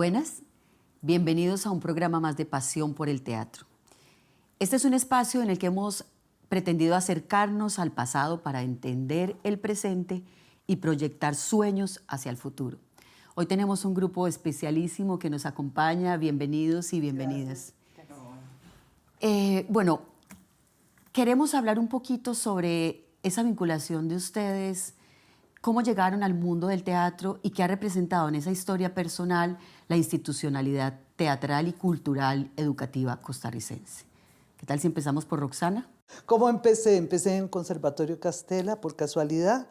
buenas, bienvenidos a un programa más de Pasión por el Teatro. Este es un espacio en el que hemos pretendido acercarnos al pasado para entender el presente y proyectar sueños hacia el futuro. Hoy tenemos un grupo especialísimo que nos acompaña. Bienvenidos y bienvenidas. Bueno, queremos hablar un poquito sobre esa vinculación de ustedes, cómo llegaron al mundo del teatro y qué ha representado en esa historia personal la institucionalidad teatral y cultural educativa costarricense. ¿Qué tal si empezamos por Roxana? ¿Cómo empecé? Empecé en Conservatorio Castela, por casualidad,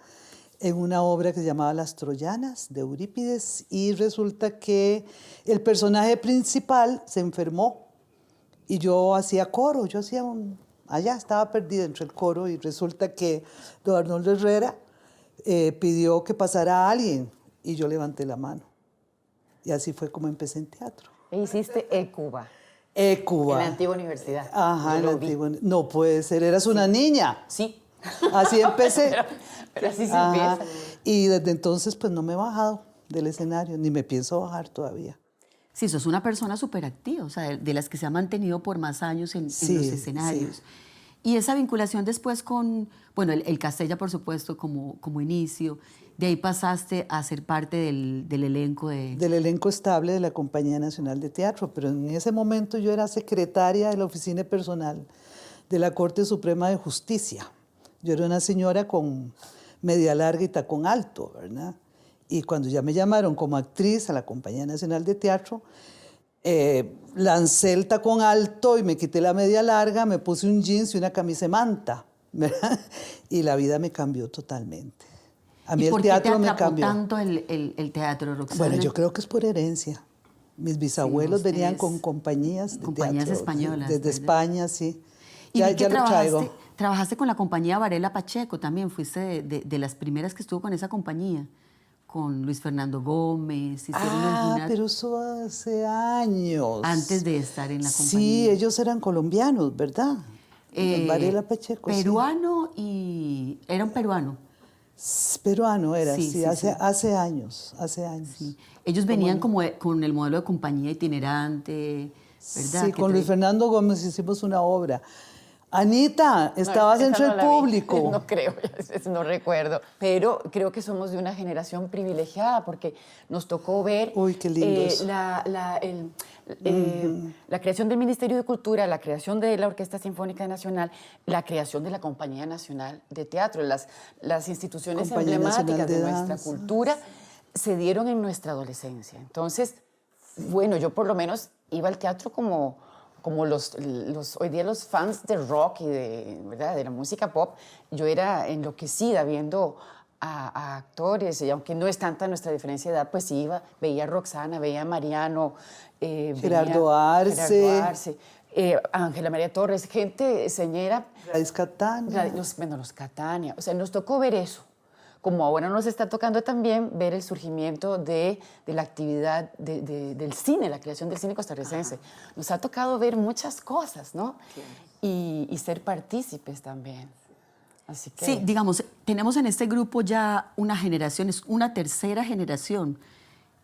en una obra que se llamaba Las Troyanas, de Eurípides, y resulta que el personaje principal se enfermó y yo hacía coro, allá estaba perdida entre el coro y resulta que don Arnoldo Herrera pidió que pasara a alguien y yo levanté la mano. Y así fue como empecé en teatro. E hiciste ECUBA. ECUBA. En la antigua universidad. Ajá, en la antigua. No puede ser, eras una niña. Sí. Así empecé. pero así se empieza. Y desde entonces pues no me he bajado del escenario, ni me pienso bajar todavía. Sí, sos una persona súper activa, o sea, de las que se ha mantenido por más años en los escenarios. Sí. Y esa vinculación después con, bueno, el Castella, por supuesto, como inicio. De ahí pasaste a ser parte del elenco de... Del elenco estable de la Compañía Nacional de Teatro, pero en ese momento yo era secretaria de la oficina personal de la Corte Suprema de Justicia. Yo era una señora con media larga y tacón alto, ¿verdad? Y cuando ya me llamaron como actriz a la Compañía Nacional de Teatro, lancé el tacón alto y me quité la media larga, me puse un jeans y una camisa de manta, ¿verdad? Y la vida me cambió totalmente. A mí el teatro me cambió. ¿Por qué te atrapó tanto el teatro, Roxana? Bueno, yo creo que es por herencia. Mis bisabuelos venían con compañías de compañías teatro, españolas. Desde España, sí. Y ya lo traigo. Trabajaste con la compañía Varela Pacheco también, fuiste de las primeras que estuvo con esa compañía, con Luis Fernando Gómez. Pero eso hace años. Antes de estar en la compañía. Sí, ellos eran colombianos, ¿verdad? Varela Pacheco. Peruano y... Era un peruano. Peruano era, sí. Hace años. Sí. Ellos venían como con el modelo de compañía itinerante, ¿verdad? Sí, con Luis Fernando Gómez hicimos una obra. Anita, estabas entre el público. No creo, no recuerdo. Pero creo que somos de una generación privilegiada porque nos tocó ver qué lindos. La creación del Ministerio de Cultura, la creación de la Orquesta Sinfónica Nacional, la creación de la Compañía Nacional de Teatro. Las instituciones emblemáticas de nuestra cultura se dieron en nuestra adolescencia. Entonces, bueno, yo por lo menos iba al teatro como hoy día los fans de rock y ¿verdad? De la música pop. Yo era enloquecida viendo a actores, y aunque no es tanta nuestra diferencia de edad, pues iba, veía a Roxana, veía a Mariano, Gerardo Arce, Ángela María Torres, gente señera. Gladys Catania. Los Catania. O sea, nos tocó ver eso. Como ahora nos está tocando también ver el surgimiento de la actividad del cine, la creación del cine costarricense. Nos ha tocado ver muchas cosas, ¿no? Y ser partícipes también. Así que... Sí, digamos, tenemos en este grupo ya una generación, es una tercera generación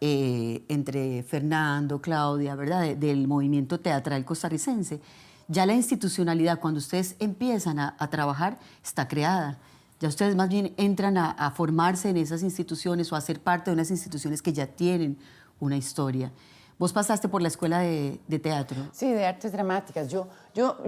entre Fernando, Claudia, ¿verdad? Del movimiento teatral costarricense. Ya la institucionalidad, cuando ustedes empiezan a trabajar, está creada. Ya ustedes más bien entran a formarse en esas instituciones o a ser parte de unas instituciones que ya tienen una historia. ¿Vos pasaste por la escuela de teatro? Sí, de artes dramáticas. Yo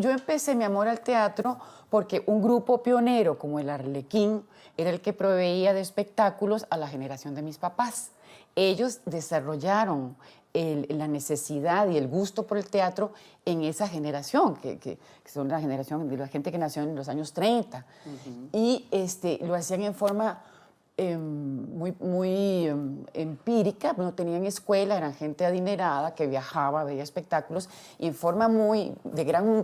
empecé mi amor al teatro porque un grupo pionero como el Arlequín era el que proveía de espectáculos a la generación de mis papás. Ellos desarrollaron la necesidad y el gusto por el teatro en esa generación, que son la generación de la gente que nació en los años 30. Y lo hacían en forma muy empírica, no tenían escuela, eran gente adinerada que viajaba, veía espectáculos, y en forma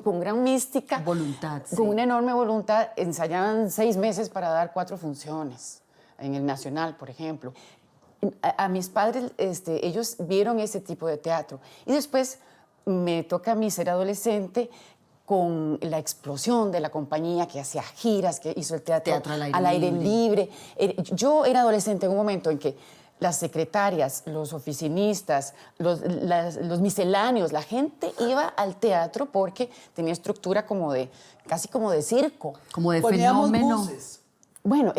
con gran mística, voluntad, con una enorme voluntad, ensayaban 6 meses para dar 4 funciones, en el Nacional, por ejemplo. A mis padres, ellos vieron ese tipo de teatro. Y después me toca a mí ser adolescente con la explosión de la compañía que hacía giras, que hizo el teatro al aire libre. Yo era adolescente en un momento en que las secretarias, los oficinistas, los misceláneos, la gente iba al teatro porque tenía estructura casi como de circo. Como de Poníamos fenómeno. buses. Bueno,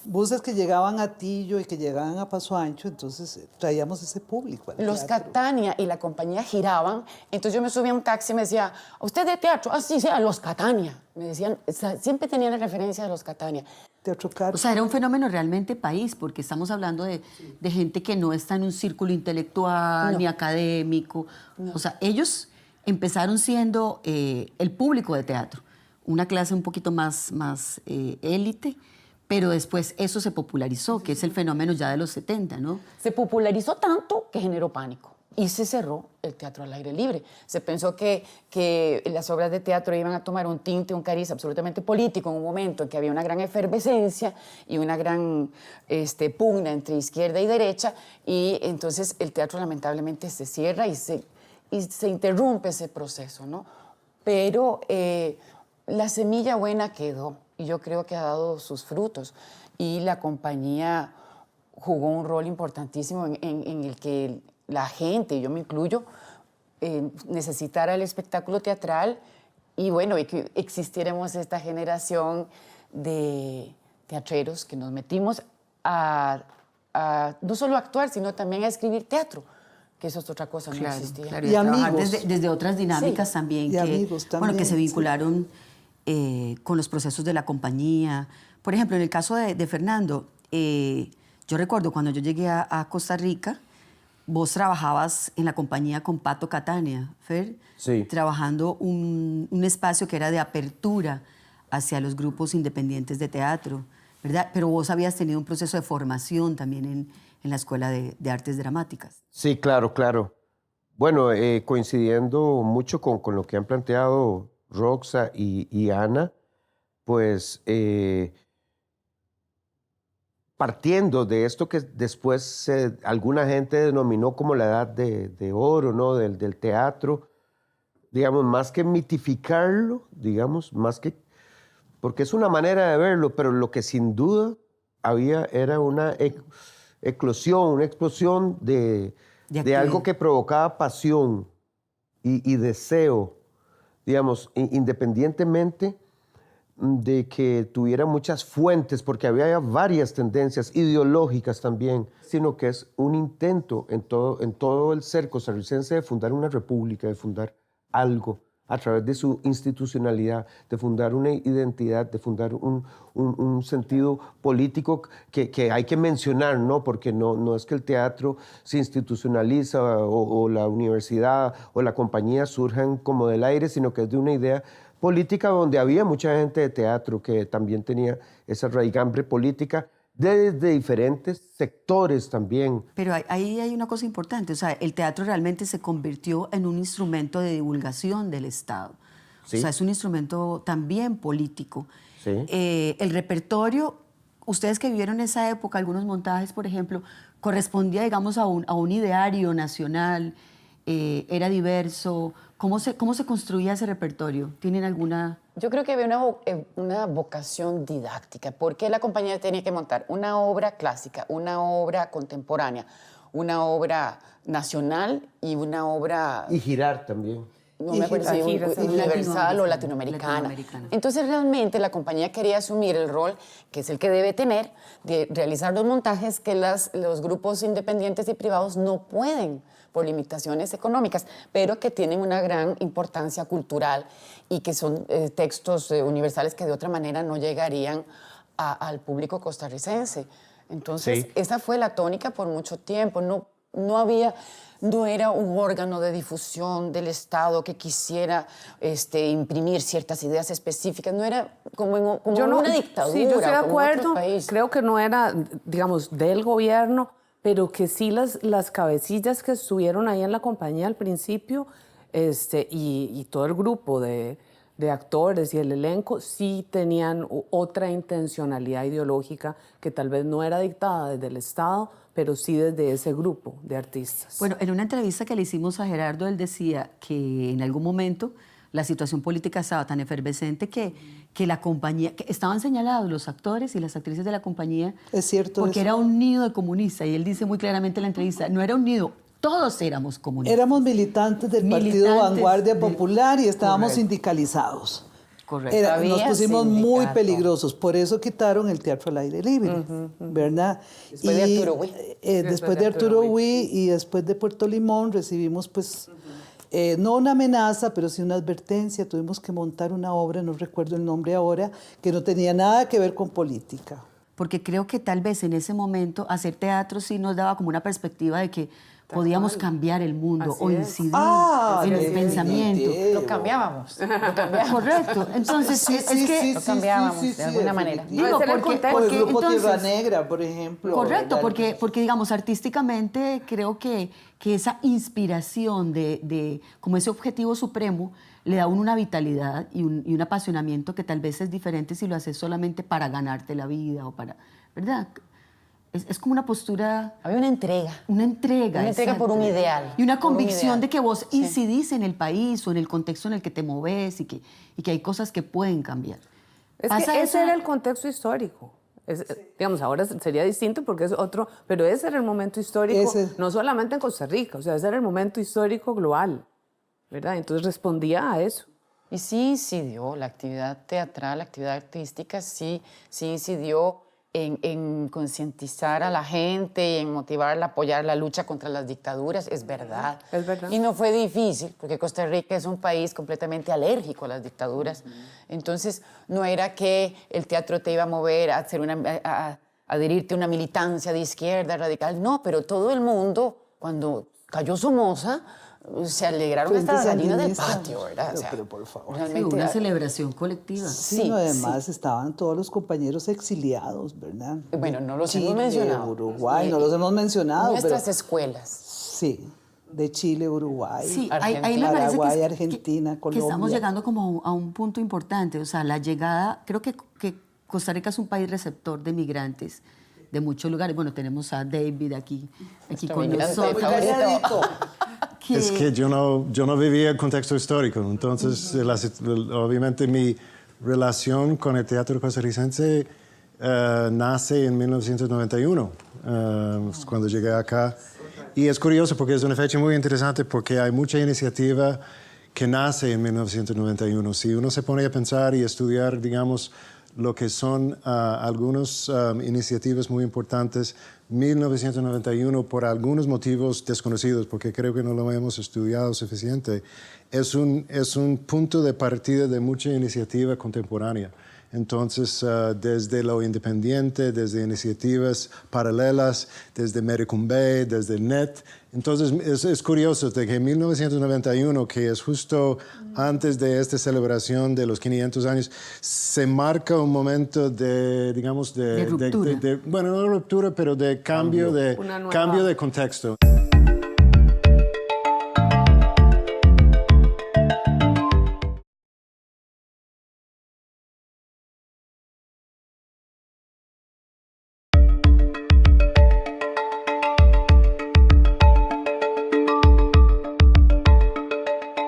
Buses que llegaban a Tillo y que llegaban a Paso Ancho, entonces traíamos ese público al los teatro. Catania y la compañía giraban, entonces yo me subía a un taxi y me decía, ¿usted de teatro? Ah, sí, los Catania. Me decían, siempre tenían la referencia de los Catania. Teatro Carpa. O sea, era un fenómeno realmente país, porque estamos hablando de gente que no está en un círculo intelectual No. ni académico. O sea, ellos empezaron siendo el público de teatro, una clase un poquito más élite, pero después eso se popularizó, que es el fenómeno ya de los 70, ¿no? Se popularizó tanto que generó pánico y se cerró el teatro al aire libre. Se pensó que las obras de teatro iban a tomar un tinte, un cariz absolutamente político en un momento en que había una gran efervescencia y una gran pugna entre izquierda y derecha, y entonces el teatro lamentablemente se cierra y se interrumpe ese proceso, ¿no? Pero la semilla buena quedó y yo creo que ha dado sus frutos, y la compañía jugó un rol importantísimo en el que la gente, yo me incluyo, necesitara el espectáculo teatral, y bueno, y que existiéramos esta generación de teatreros que nos metimos a no solo a actuar, sino también a escribir teatro, que eso es otra cosa, no existía. Claro, Y a trabajar amigos. desde otras dinámicas Sí, también, y amigos bueno, que también, se sí. vincularon con los procesos de la compañía. Por ejemplo, en el caso de Fernando, yo recuerdo cuando yo llegué a Costa Rica, vos trabajabas en la compañía con Pato Catania, Fer, Sí. trabajando un espacio que era de apertura hacia los grupos independientes de teatro, ¿verdad? Pero vos habías tenido un proceso de formación también en la Escuela de Artes Dramáticas. Sí, claro, claro. Bueno, coincidiendo mucho con lo que han planteado Roxa y Ana, pues partiendo de esto que después alguna gente denominó como la edad de oro, ¿no? Del teatro, digamos, más que mitificarlo, digamos, más que, porque es una manera de verlo, pero lo que sin duda había era una eclosión, una explosión de algo que provocaba pasión y deseo, digamos, independientemente de que tuviera muchas fuentes, porque había varias tendencias ideológicas también, sino que es un intento en todo el ser costarricense de fundar una república, de fundar algo a través de su institucionalidad, de fundar una identidad, de fundar un sentido político que hay que mencionar, ¿no? Porque no es que el teatro se institucionaliza o la universidad o la compañía surjan como del aire, sino que es de una idea política donde había mucha gente de teatro que también tenía esa raigambre política desde diferentes sectores también. Pero ahí hay una cosa importante, o sea, el teatro realmente se convirtió en un instrumento de divulgación del Estado. Sí. O sea, es un instrumento también político. Sí. El repertorio, ustedes que vivieron esa época, algunos montajes, por ejemplo, correspondía, digamos, a un ideario nacional, era diverso. ¿Cómo se construía ese repertorio? ¿Tienen alguna...? Yo creo que había una vocación didáctica, porque la compañía tenía que montar una obra clásica, una obra contemporánea, una obra nacional y una obra... Y girar también. No me acuerdo si universal o latinoamericana. Entonces realmente la compañía quería asumir el rol, que es el que debe tener, de realizar los montajes que los grupos independientes y privados no pueden por limitaciones económicas, pero que tienen una gran importancia cultural y que son textos universales que de otra manera no llegarían al público costarricense. Entonces, Sí. esa fue la tónica por mucho tiempo. No era un órgano de difusión del Estado que quisiera imprimir ciertas ideas específicas. No era como una dictadura. Sí, yo estoy de como en otros acuerdo. países. Creo que no era, digamos, del gobierno, pero que sí las cabecillas que estuvieron ahí en la compañía al principio y todo el grupo de actores y el elenco sí tenían otra intencionalidad ideológica que tal vez no era dictada desde el Estado, pero sí desde ese grupo de artistas. Bueno, en una entrevista que le hicimos a Gerardo, él decía que en algún momento la situación política estaba tan efervescente que la compañía, que estaban señalados los actores y las actrices de la compañía. Es cierto porque eso. era un nido de comunistas, y él dice muy claramente en la entrevista, no era un nido, todos éramos comunistas. Éramos militantes del Partido Militantes Vanguardia Popular y estábamos Correcto. sindicalizados. Correcto. Nos Había pusimos muy sindicato. peligrosos, por eso quitaron el teatro al aire libre, ¿verdad? Después de Arturo Huy. Después de Arturo Huy y después de Puerto Limón recibimos pues, no una amenaza, pero sí una advertencia. Tuvimos que montar una obra, no recuerdo el nombre ahora, que no tenía nada que ver con política. Porque creo que tal vez en ese momento hacer teatro sí nos daba como una perspectiva de que podíamos cambiar el mundo Así o es. incidir Ah, en el definitivamente. pensamiento. Lo cambiábamos. Lo cambiábamos. Correcto. Entonces, es que... Lo cambiábamos de alguna manera. definitivo. Digo, Ese era el porque, contexto. O el porque grupo Tierra entonces- Negra, por ejemplo. Correcto, ¿verdad? porque digamos, artísticamente creo que esa inspiración de como ese objetivo supremo le da a uno una vitalidad y un apasionamiento que tal vez es diferente si lo haces solamente para ganarte la vida o para, ¿verdad? Es como una postura, Había una entrega. una entrega. Una entrega por un ideal. Y una por un convicción ideal. de que vos Sí. incidís en el país o en el contexto en el que te moves y que hay cosas que pueden cambiar. Es Pasa que ese esa- era el contexto histórico. Digamos, ahora sería distinto porque es otro, pero ese era el momento histórico, Ese. no solamente en Costa Rica, o sea, ese era el momento histórico global, ¿verdad? Entonces respondía a eso. Y sí incidió la actividad teatral, la actividad artística, sí incidió en concientizar a la gente y en motivarla a apoyar la lucha contra las dictaduras, es verdad. Es verdad. Y no fue difícil, porque Costa Rica es un país completamente alérgico a las dictaduras. Entonces, no era que el teatro te iba a mover a hacer a adherirte a una militancia de izquierda radical, no, pero todo el mundo, cuando cayó Somoza, se alegraron Frente hasta la gallina del sandinista. patio, ¿verdad? Pero por favor. Sí, realmente una celebración colectiva. Sí, Sí, no, además estaban todos los compañeros exiliados, ¿verdad? Bueno, no los Chile, hemos mencionado. Uruguay, no los hemos mencionado, Nuestras pero escuelas. sí, de Chile, Uruguay, Sí, Argentina. ahí me parece Paraguay, que, Argentina, que Colombia. estamos llegando como a un punto importante. O sea, la llegada, creo que Costa Rica es un país receptor de migrantes de muchos lugares. Bueno, tenemos a David aquí con migrante nosotros. favorito. Es que yo no vivía el contexto histórico, entonces obviamente mi relación con el teatro costarricense nace en 1991, cuando llegué acá. Y es curioso porque es una fecha muy interesante porque hay mucha iniciativa que nace en 1991. Si uno se pone a pensar y estudiar, digamos, lo que son algunas iniciativas muy importantes, 1991, por algunos motivos desconocidos, porque creo que no lo hemos estudiado suficiente, es un punto de partida de mucha iniciativa contemporánea. Entonces, desde lo independiente, desde iniciativas paralelas, desde Merecumbe, desde el NET. Entonces, es curioso de que en 1991, que es justo antes de esta celebración de los 500 años, se marca un momento de, digamos, De ruptura. bueno, no ruptura, pero de cambio Una nueva- cambio de contexto.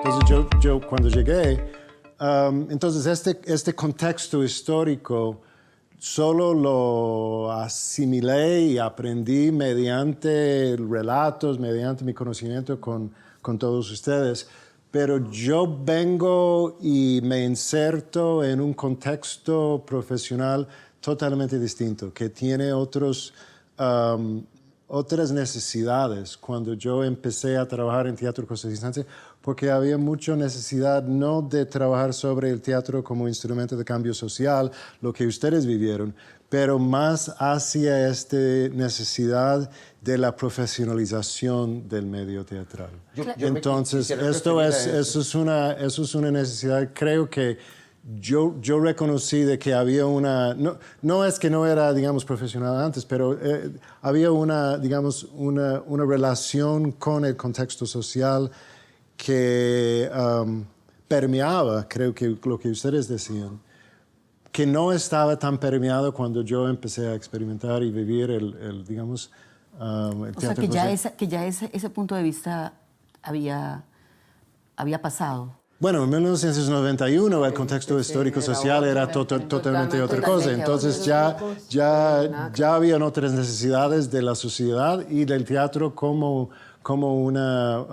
Entonces yo cuando llegué, entonces este contexto histórico solo lo asimilé y aprendí mediante relatos, mediante mi conocimiento con todos ustedes. Pero yo vengo y me inserto en un contexto profesional totalmente distinto, que tiene otras necesidades. Cuando yo empecé a trabajar en teatro costarricense, porque había mucha necesidad no de trabajar sobre el teatro como instrumento de cambio social, lo que ustedes vivieron, pero más hacia esta necesidad de la profesionalización del medio teatral. Entonces, eso es una necesidad, creo que yo reconocí de que había una, no es que no era, digamos, profesional antes, pero había una, digamos, una relación con el contexto social que permeaba, creo que lo que ustedes decían, que no estaba tan permeado cuando yo empecé a experimentar y vivir el digamos, el O sea, teatro. que ya ese punto de vista había pasado. Bueno, en 1991 el contexto histórico-social era totalmente otra cosa. Entonces ya habían otras necesidades de la sociedad y del teatro como una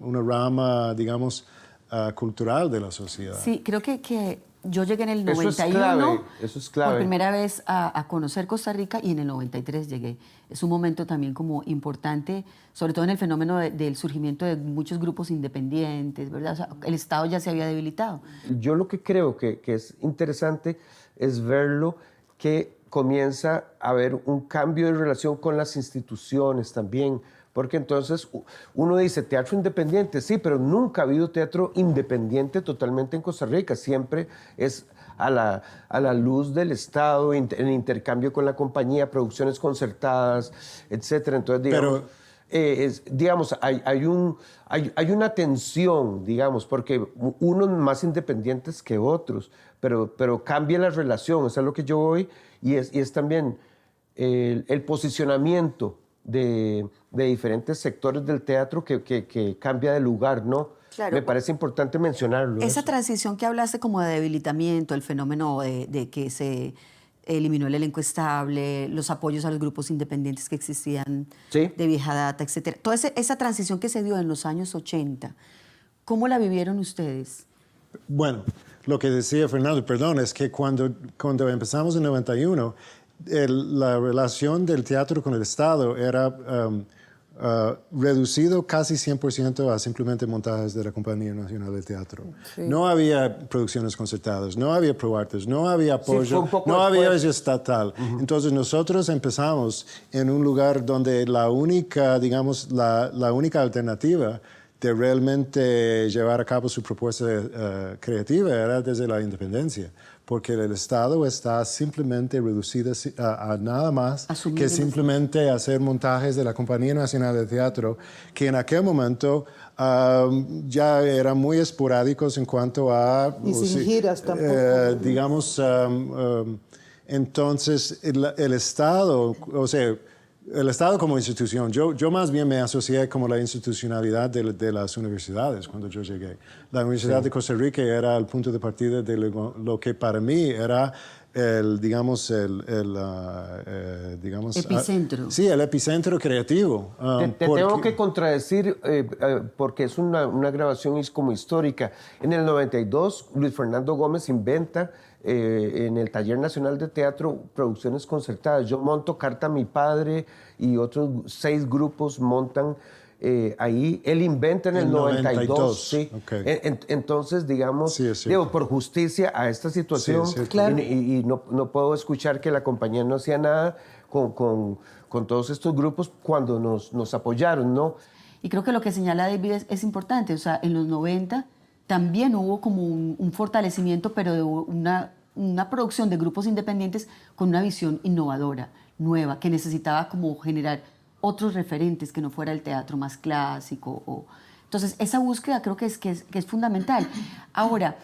rama, digamos, cultural de la sociedad. Sí, creo que yo llegué en el Eso es 91 eso es clave. por primera vez a conocer Costa Rica y en el 93 llegué. Es un momento también como importante, sobre todo en el fenómeno del surgimiento de muchos grupos independientes, ¿verdad? O sea, el Estado ya se había debilitado. Yo lo que creo que es interesante es verlo que comienza a haber un cambio de relación con las instituciones también, porque entonces uno dice teatro independiente, sí, pero nunca ha habido teatro independiente totalmente en Costa Rica, siempre es a la luz del Estado, en intercambio con la compañía, producciones concertadas, etcétera. Entonces, digamos, hay una tensión, digamos, porque unos más independientes que otros, pero cambia la relación, eso es lo que yo voy, y es también el posicionamiento de diferentes sectores del teatro que cambia de lugar, ¿no? Claro. Me parece importante mencionarlo. Esa eso. transición que hablaste como de debilitamiento, el fenómeno de que se eliminó el elenco estable, los apoyos a los grupos independientes que existían Sí. de vieja data, etcétera. Toda esa transición que se dio en los años 80, ¿cómo la vivieron ustedes? Bueno, lo que decía Fernando, perdón, es que cuando empezamos en 91, la relación del teatro con el Estado era reducido casi 100% a simplemente montajes de la Compañía Nacional de Teatro. Sí. No había producciones concertadas, no había ProArtes, no había apoyo, no había apoyo estatal. Entonces nosotros empezamos en un lugar donde la única, digamos, la única alternativa de realmente llevar a cabo su propuesta creativa era desde la independencia, porque el Estado está simplemente reducido a nada más que simplemente hacer montajes de la Compañía Nacional de Teatro, que en aquel momento ya eran muy esporádicos en cuanto a... Y sin giras tampoco. Digamos, entonces el Estado, o sea, el Estado como institución, yo más bien me asocié como la institucionalidad de las universidades cuando yo llegué. La Universidad de Costa Rica era el punto de partida de lo que para mí era digamos, epicentro. Sí, el epicentro creativo. Te tengo que contradecir porque es una grabación como histórica. En el 92, Luis Fernando Gómez inventa en el Taller Nacional de Teatro producciones concertadas. Yo monto Carta a mi padre y otros 6 grupos montan ahí. Él inventa en el 92. Sí. Okay. Entonces, digamos, digo, por justicia a esta situación, claro. y no puedo escuchar que la compañía no hacía nada con todos estos grupos cuando nos apoyaron, ¿no? Y creo que lo que señala David es importante. O sea, en los 90 también hubo como un fortalecimiento, pero de una producción de grupos independientes con una visión innovadora, nueva, que necesitaba como generar otros referentes que no fuera el teatro más clásico. Entonces, esa búsqueda creo que es fundamental. Ahora,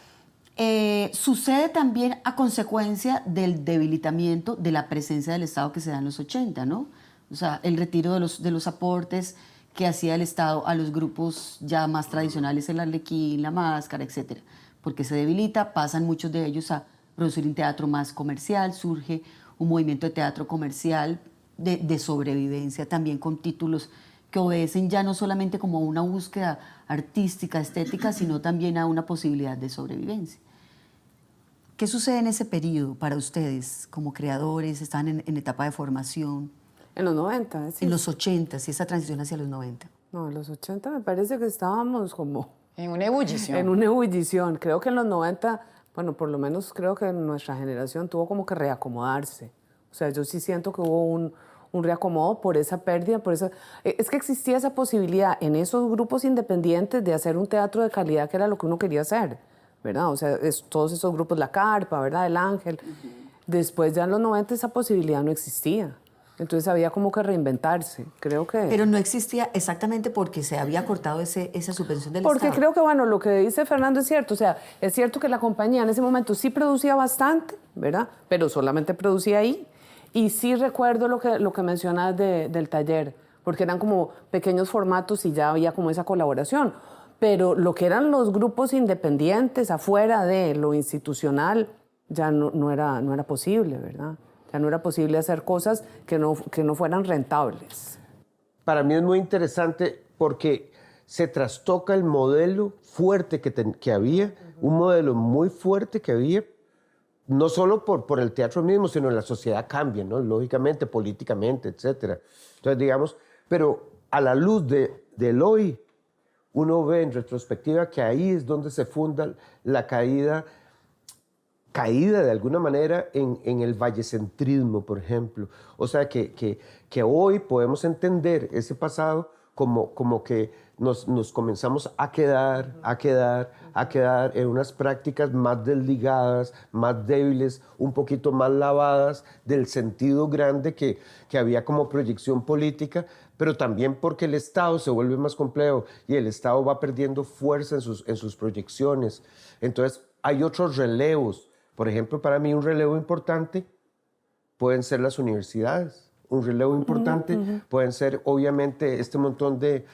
sucede también a consecuencia del debilitamiento de la presencia del Estado que se da en los 80, ¿no? O sea, el retiro de los aportes que hacía el Estado a los grupos ya más tradicionales, el Arlequín, la Máscara, etcétera, porque se debilita, pasan muchos de ellos a producir un teatro más comercial, surge un movimiento de teatro comercial de sobrevivencia, también con títulos que obedecen ya no solamente como a una búsqueda artística, estética, sino también a una posibilidad de sobrevivencia. ¿Qué sucede en ese periodo para ustedes como creadores? ¿Están en etapa de formación? En los 90, sí. En los 80, y esa transición hacia los 90. No, en los 80 me parece que estábamos como... En una ebullición. En una ebullición. Creo que en los 90, bueno, por lo menos creo que nuestra generación tuvo como que reacomodarse. O sea, yo sí siento que hubo un reacomodo por esa pérdida, por esa... Es que existía esa posibilidad en esos grupos independientes de hacer un teatro de calidad que era lo que uno quería hacer, ¿verdad? O sea, todos esos grupos, La Carpa, ¿verdad? El Ángel. Después ya en los 90 esa posibilidad no existía. Entonces había como que reinventarse, creo que... Pero no existía exactamente porque se había cortado esa subvención del Porque Estado. creo que, bueno, lo que dice Fernando es cierto. O sea, es cierto que la compañía en ese momento sí producía bastante, ¿verdad? Pero solamente producía ahí. Y sí recuerdo lo que mencionas del taller, porque eran como pequeños formatos y ya había como esa colaboración. pero lo que eran los grupos independientes afuera de lo institucional ya no era posible, ¿verdad? Ya no era posible hacer cosas que no fueran rentables. Para mí es muy interesante porque se trastoca el modelo fuerte que había, un modelo muy fuerte que había, no solo por el teatro mismo, sino la sociedad cambia, ¿no? Lógicamente, políticamente, etc. Entonces, digamos, pero a la luz del hoy, uno ve en retrospectiva que ahí es donde se funda la caída de alguna manera en el vallecentrismo, por ejemplo. O sea, que hoy podemos entender ese pasado como que nos comenzamos a quedar en unas prácticas más desligadas, más débiles, un poquito más lavadas del sentido grande que había como proyección política, pero también porque el Estado se vuelve más complejo y el Estado va perdiendo fuerza en sus proyecciones. Entonces, hay otros relevos. Por ejemplo, para mí un relevo importante pueden ser las universidades. Un relevo importante pueden ser, obviamente, este montón de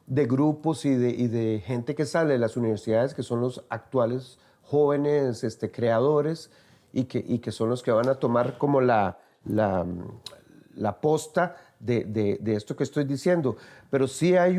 grupos y de gente que sale de las universidades, que son los actuales jóvenes creadores y que son los que van a tomar como la posta de esto que estoy diciendo. Pero sí hay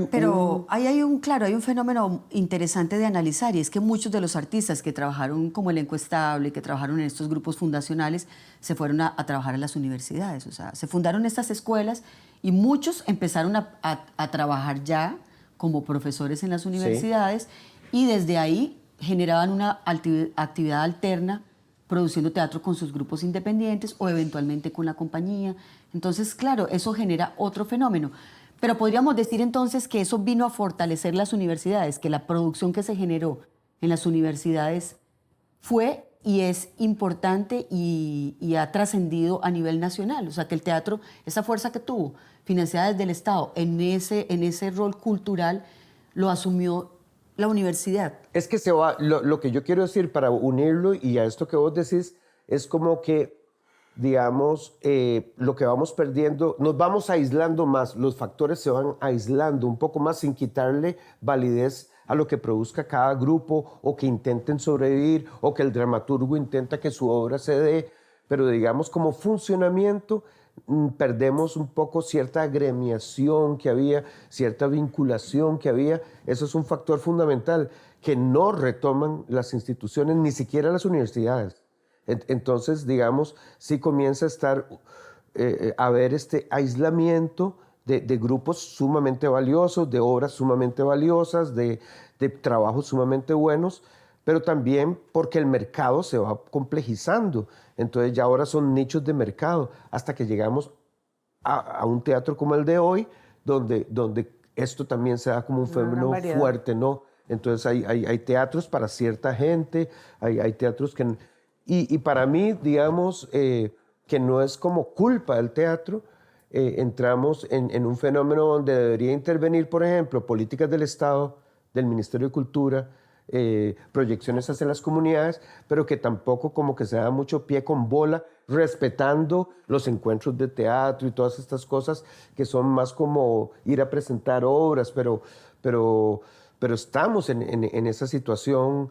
ahí hay un fenómeno interesante de analizar, y es que muchos de los artistas que trabajaron como Elenco Estable, que trabajaron en estos grupos fundacionales, se fueron a trabajar a las universidades. O sea, se fundaron estas escuelas y muchos empezaron a trabajar ya como profesores en las universidades, y desde ahí generaban una actividad alterna, produciendo teatro con sus grupos independientes o eventualmente con la compañía. Entonces, claro, eso genera otro fenómeno. Pero podríamos decir entonces que eso vino a fortalecer las universidades, que la producción que se generó en las universidades fue y es importante y ha trascendido a nivel nacional. O sea, que el teatro, esa fuerza que tuvo, financiada desde el Estado, en ese rol cultural, lo asumió la universidad. Es que lo que yo quiero decir para unirlo y a esto que vos decís, es como que, digamos, lo que vamos perdiendo, nos vamos aislando más, los factores se van aislando un poco más sin quitarle validez a lo que produzca cada grupo o que intenten sobrevivir o que el dramaturgo intenta que su obra se dé, pero digamos como funcionamiento perdemos un poco cierta agremiación que había, cierta vinculación que había. Eso es un factor fundamental que no retoman las instituciones, ni siquiera las universidades. Entonces, digamos, sí comienza a estar, a haber este aislamiento de grupos sumamente valiosos, de obras sumamente valiosas, de trabajos sumamente buenos, pero también porque el mercado se va complejizando. Entonces ya ahora son nichos de mercado, hasta que llegamos a un teatro como el de hoy, donde esto también se da como un fenómeno fuerte, ¿no? Entonces hay teatros para cierta gente, hay teatros que... Y para mí, digamos, que no es como culpa del teatro, entramos en un fenómeno donde debería intervenir, por ejemplo, políticas del Estado, del Ministerio de Cultura, proyecciones hacia las comunidades, pero que tampoco como que se da mucho pie con bola, respetando los encuentros de teatro y todas estas cosas que son más como ir a presentar obras, pero estamos en esa situación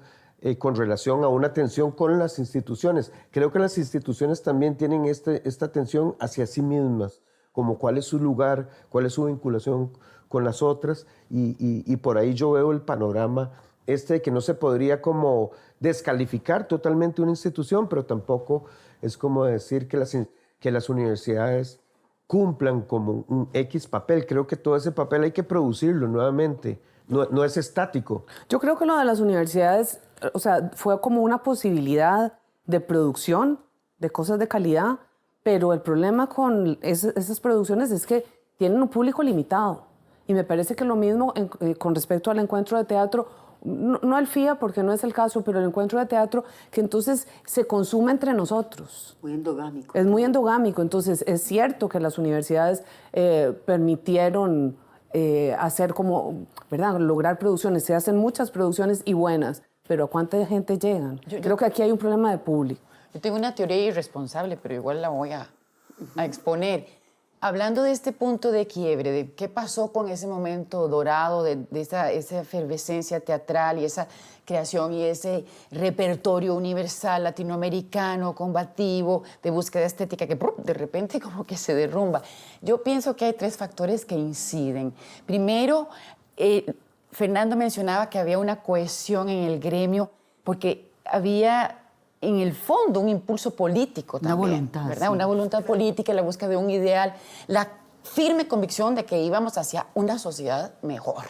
con relación a una tensión con las instituciones. Creo que las instituciones también tienen esta tensión hacia sí mismas, como cuál es su lugar, cuál es su vinculación con las otras, y por ahí yo veo el panorama de que no se podría como descalificar totalmente una institución, pero tampoco es como decir que las universidades cumplan como un X papel. Creo que todo ese papel hay que producirlo nuevamente, no es estático. Yo creo que lo de las universidades, o sea, fue como una posibilidad de producción de cosas de calidad, pero el problema con esas producciones es que tienen un público limitado. Y me parece que lo mismo con respecto al encuentro de teatro, no el FIA porque no es el caso, pero el encuentro de teatro, que entonces se consume entre nosotros. Muy endogámico. Es muy endogámico. Entonces es cierto que las universidades permitieron hacer como, ¿verdad?, lograr producciones. Se hacen muchas producciones y buenas, pero ¿a cuánta gente llegan? Creo que aquí hay un problema de público. Yo tengo una teoría irresponsable, pero igual la voy a exponer. Hablando de este punto de quiebre, de qué pasó con ese momento dorado, de esa efervescencia teatral y esa creación y ese repertorio universal latinoamericano, combativo, de búsqueda estética, que de repente como que se derrumba. Yo pienso que hay 3 factores que inciden. Primero, Fernando mencionaba que había una cohesión en el gremio porque había en el fondo un impulso político también. Una voluntad, ¿verdad? sí. Una voluntad política, la búsqueda de un ideal, la firme convicción de que íbamos hacia una sociedad mejor.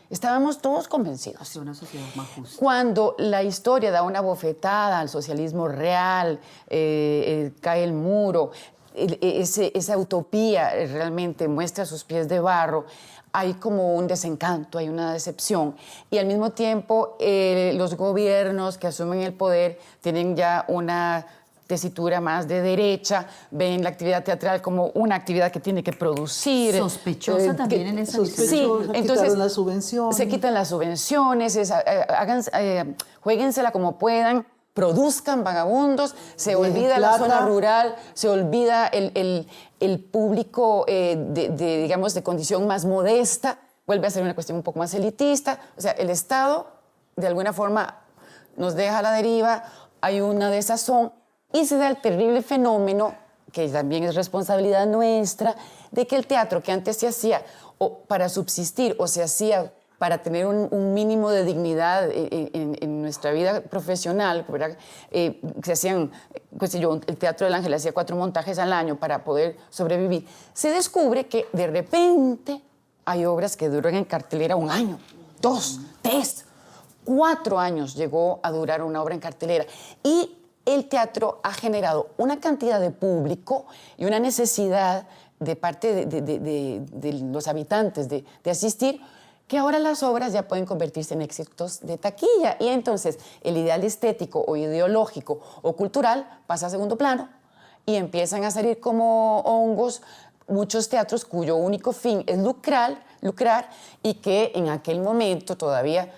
Estábamos todos convencidos. Hacia una sociedad más justa. Cuando la historia da una bofetada al socialismo real, cae el muro, esa utopía realmente muestra sus pies de barro, hay como un desencanto, hay una decepción. Y al mismo tiempo, los gobiernos que asumen el poder tienen ya una tesitura más de derecha, ven la actividad teatral como una actividad que tiene que producir. Sospechosa también en esa sospechosa, Sí, entonces quitaron las subvenciones. se quitan las subvenciones, juéguensela como puedan, produzcan vagabundos, se Dejen olvida la plata. zona rural, se olvida el público digamos, de condición más modesta, vuelve a ser una cuestión un poco más elitista. O sea, el Estado, de alguna forma, nos deja a la deriva, hay una desazón y se da el terrible fenómeno, que también es responsabilidad nuestra, de que el teatro que antes se hacía para subsistir o se hacía para tener un mínimo de dignidad en nuestra vida profesional, ¿verdad? Se hacían, pues yo, el Teatro del Ángel hacía 4 montajes al año para poder sobrevivir. Se descubre que de repente hay obras que duran en cartelera 1 año, 2, 3, 4 años llegó a durar una obra en cartelera. Y el teatro ha generado una cantidad de público y una necesidad de parte de los habitantes de asistir, que ahora las obras ya pueden convertirse en éxitos de taquilla. Y entonces el ideal estético o ideológico o cultural pasa a segundo plano y empiezan a salir como hongos muchos teatros cuyo único fin es lucrar y que en aquel momento todavía,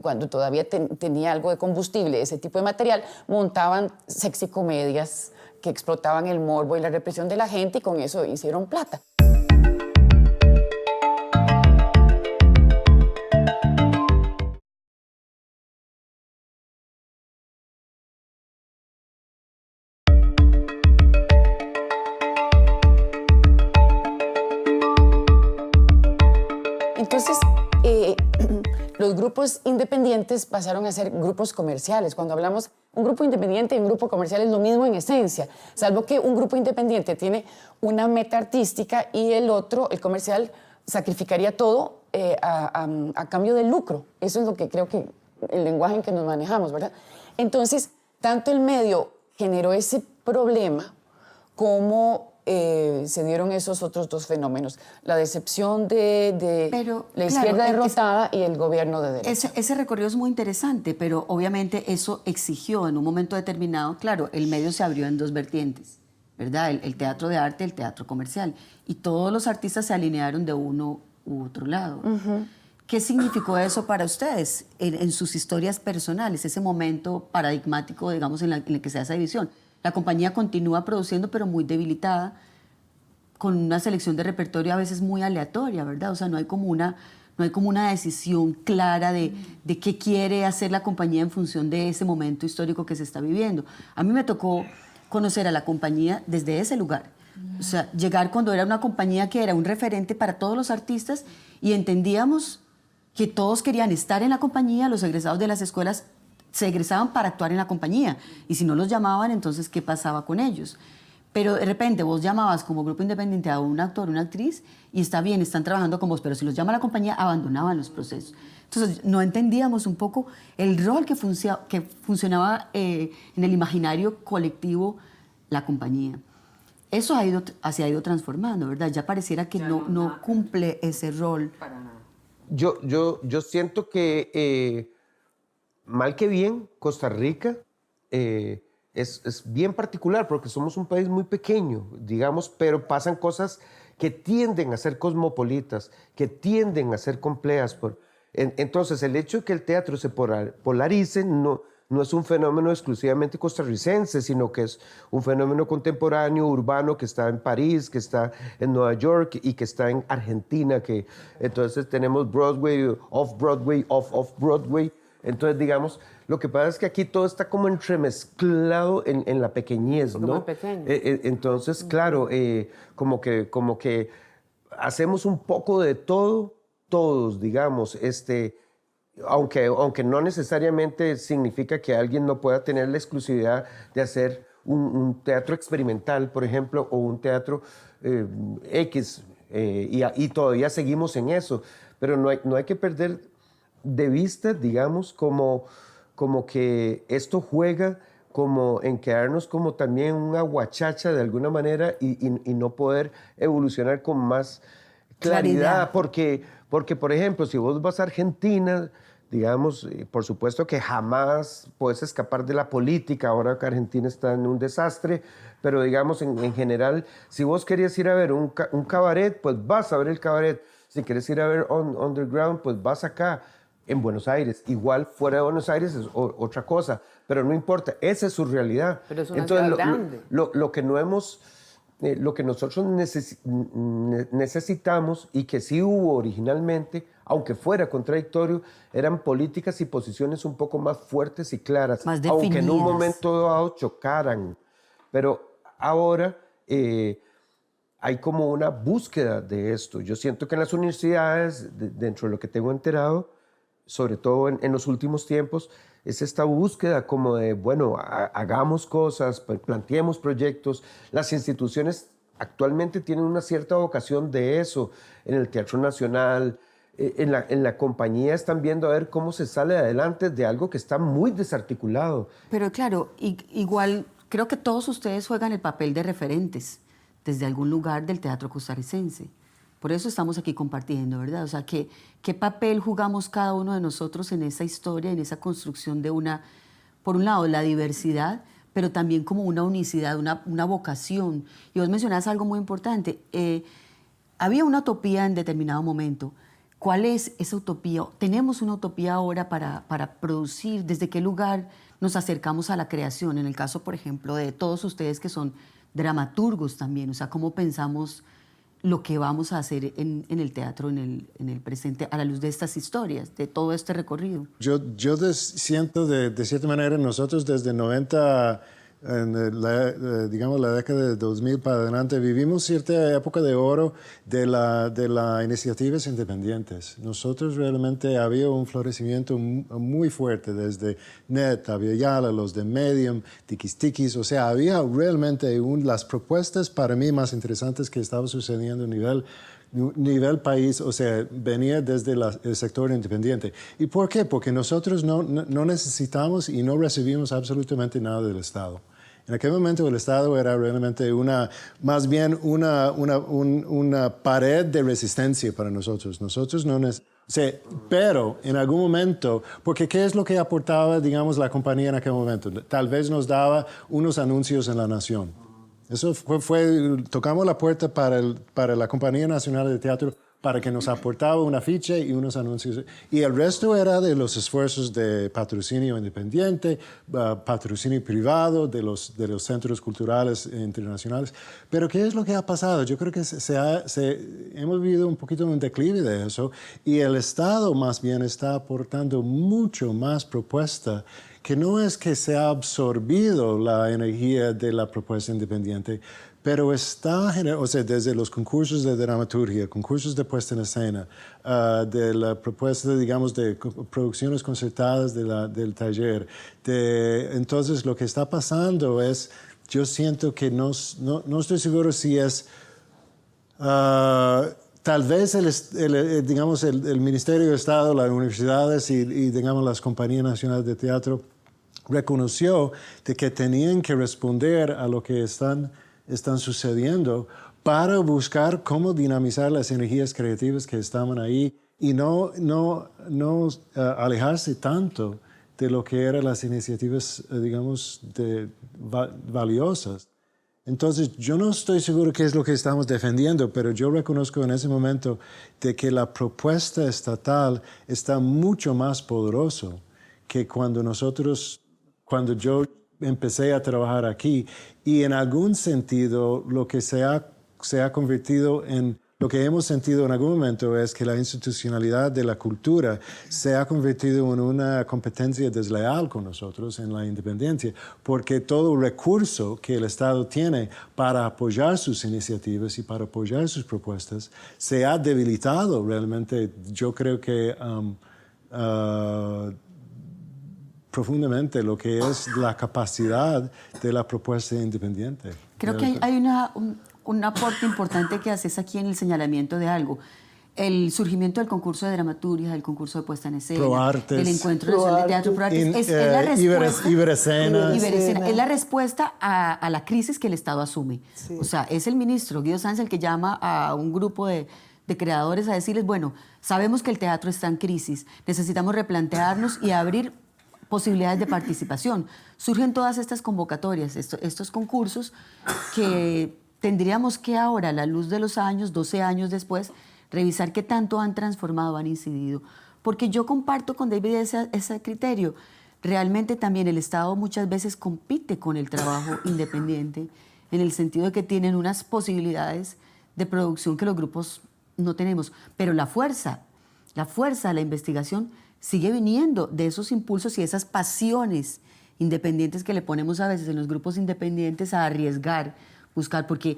cuando todavía tenía algo de combustible, ese tipo de material, montaban sexy comedias que explotaban el morbo y la represión de la gente y con eso hicieron plata. Entonces, los grupos independientes pasaron a ser grupos comerciales. Cuando hablamos un grupo independiente y un grupo comercial es lo mismo en esencia, salvo que un grupo independiente tiene una meta artística y el otro, el comercial, sacrificaría todo a cambio del lucro. Eso es lo que creo que el lenguaje en que nos manejamos, ¿verdad? Entonces, tanto el medio generó ese problema como se dieron esos otros 2 fenómenos, la decepción de la izquierda derrotada y el gobierno de derecha. Ese recorrido es muy interesante, pero obviamente eso exigió en un momento determinado, claro, el medio se abrió en 2 vertientes, ¿verdad? El teatro de arte y el teatro comercial. Y todos los artistas se alinearon de uno u otro lado. ¿Qué significó eso para ustedes en sus historias personales, ese momento paradigmático, digamos, en el que se da esa división? La compañía continúa produciendo, pero muy debilitada, con una selección de repertorio a veces muy aleatoria, ¿verdad? O sea, no hay como una decisión clara de qué quiere hacer la compañía en función de ese momento histórico que se está viviendo. A mí me tocó conocer a la compañía desde ese lugar. O sea, llegar cuando era una compañía que era un referente para todos los artistas y entendíamos que todos querían estar en la compañía, los egresados de las escuelas se egresaban para actuar en la compañía y si no los llamaban, entonces, ¿qué pasaba con ellos? Pero de repente vos llamabas como grupo independiente a un actor, una actriz y está bien, están trabajando con vos, pero si los llama la compañía, abandonaban los procesos. Entonces, no entendíamos un poco el rol que funcionaba en el imaginario colectivo la compañía. Eso se ha ido transformando, ¿verdad? Ya pareciera que no cumple ese rol. Para nada. Yo siento que, mal que bien, Costa Rica es bien particular porque somos un país muy pequeño, digamos, pero pasan cosas que tienden a ser cosmopolitas, que tienden a ser complejas. Entonces, el hecho de que el teatro se polarice no no es un fenómeno exclusivamente costarricense, sino que es un fenómeno contemporáneo, urbano, que está en París, que está en Nueva York y que está en Argentina, que entonces tenemos Broadway, Off-Broadway, Off-Broadway. Entonces, digamos, lo que pasa es que aquí todo está como entremezclado en la pequeñez, ¿no? Muy pequeño. Entonces, claro, como que hacemos un poco de todo, todos, digamos, aunque no necesariamente significa que alguien no pueda tener la exclusividad de hacer un teatro experimental, por ejemplo, o un teatro X, y todavía seguimos en eso, pero no hay que perder de vista, digamos, como que esto juega como en quedarnos como también una guachacha de alguna manera y no poder evolucionar con más claridad. Porque, por ejemplo, si vos vas a Argentina, digamos, por supuesto que jamás puedes escapar de la política, ahora que Argentina está en un desastre, pero digamos, en general, si vos querías ir a ver un cabaret, pues vas a ver el cabaret. Si quieres ir a ver underground, pues vas acá. En Buenos Aires, igual fuera de Buenos Aires es otra cosa, pero no importa, esa es su realidad. Pero es una ciudad grande. Lo que no hemos, lo que nosotros necesitamos y que sí hubo originalmente, aunque fuera contradictorio, eran políticas y posiciones un poco más fuertes y claras, más aunque en un definidas. momento dado chocaran. Pero ahora hay como una búsqueda de esto. Yo siento que en las universidades, dentro de lo que tengo enterado, sobre todo en los últimos tiempos, es esta búsqueda como de, bueno, hagamos cosas, planteemos proyectos. Las instituciones actualmente tienen una cierta vocación de eso. En el Teatro Nacional, en la compañía están viendo a ver cómo se sale adelante de algo que está muy desarticulado. Pero claro, igual creo que todos ustedes juegan el papel de referentes desde algún lugar del teatro costarricense. Por eso estamos aquí compartiendo, ¿verdad? O sea, ¿qué papel jugamos cada uno de nosotros en esa historia, en esa construcción de por un lado, la diversidad, pero también como una unicidad, una vocación? Y vos mencionás algo muy importante. Había una utopía en determinado momento. ¿Cuál es esa utopía? ¿Tenemos una utopía ahora para producir? ¿Desde qué lugar nos acercamos a la creación? En el caso, por ejemplo, de todos ustedes que son dramaturgos también. O sea, ¿cómo pensamos lo que vamos a hacer en el teatro, en el presente, a la luz de estas historias, de todo este recorrido? Yo siento de cierta manera nosotros desde 90, digamos la década de 2000 para adelante, vivimos cierta época de oro de las iniciativas independientes. Nosotros realmente había un florecimiento muy fuerte desde NET, había Yala, los de Medium, Tikis, o sea, había realmente las propuestas para mí más interesantes que estaban sucediendo a nivel país, o sea, venía desde el sector independiente. ¿Y por qué? Porque nosotros no necesitamos y no recibimos absolutamente nada del Estado. En aquel momento el Estado era realmente más bien una pared de resistencia para nosotros. Nosotros no pero en algún momento, porque ¿qué es lo que aportaba, digamos, la compañía en aquel momento? Tal vez nos daba unos anuncios en La Nación. Eso tocamos la puerta para la Compañía Nacional de Teatro para que nos aportaba un afiche y unos anuncios. Y el resto era de los esfuerzos de patrocinio independiente, patrocinio privado de los centros culturales internacionales. Pero ¿qué es lo que ha pasado? Yo creo que hemos vivido un poquito un declive de eso y el Estado más bien está aportando mucho más propuesta, que no es que se ha absorbido la energía de la propuesta independiente, pero o sea, desde los concursos de dramaturgia, concursos de puesta en escena, de la propuesta, digamos, de producciones concertadas del taller. Entonces, lo que está pasando es, yo siento que no estoy seguro si es... tal vez digamos, el Ministerio de Estado, las universidades y digamos, las compañías nacionales de teatro reconoció de que tenían que responder a lo que están sucediendo para buscar cómo dinamizar las energías creativas que estaban ahí y no alejarse tanto de lo que eran las iniciativas, digamos, valiosas. Entonces, yo no estoy seguro qué es lo que estamos defendiendo, pero yo reconozco en ese momento de que la propuesta estatal está mucho más poderosa que cuando nosotros cuando yo empecé a trabajar aquí, y en algún sentido lo que se ha convertido en, lo que hemos sentido en algún momento es que la institucionalidad de la cultura se ha convertido en una competencia desleal con nosotros en la independencia, porque todo recurso que el Estado tiene para apoyar sus iniciativas y para apoyar sus propuestas se ha debilitado realmente, yo creo que profundamente lo que es la capacidad de la propuesta independiente. Creo que hay un aporte importante que haces aquí en el señalamiento de algo. El surgimiento del concurso de dramaturgia, del concurso de puesta en escena, Proartes. del Encuentro Nacional de Teatro Proartes, es la respuesta, Iberescena. es la respuesta a la crisis que el Estado asume. Sí. O sea, es el ministro Guido Sáenz el que llama a un grupo de creadores a decirles, bueno, sabemos que el teatro está en crisis, necesitamos replantearnos y abrir posibilidades de participación. Surgen todas estas convocatorias, estos concursos que tendríamos que ahora, a la luz de los años, 12 años después, revisar qué tanto han transformado, han incidido. Porque yo comparto con David ese criterio. Realmente también el Estado muchas veces compite con el trabajo independiente en el sentido de que tienen unas posibilidades de producción que los grupos no tenemos. Pero la fuerza de la investigación sigue viniendo de esos impulsos y esas pasiones independientes que le ponemos a veces en los grupos independientes a arriesgar, buscar, porque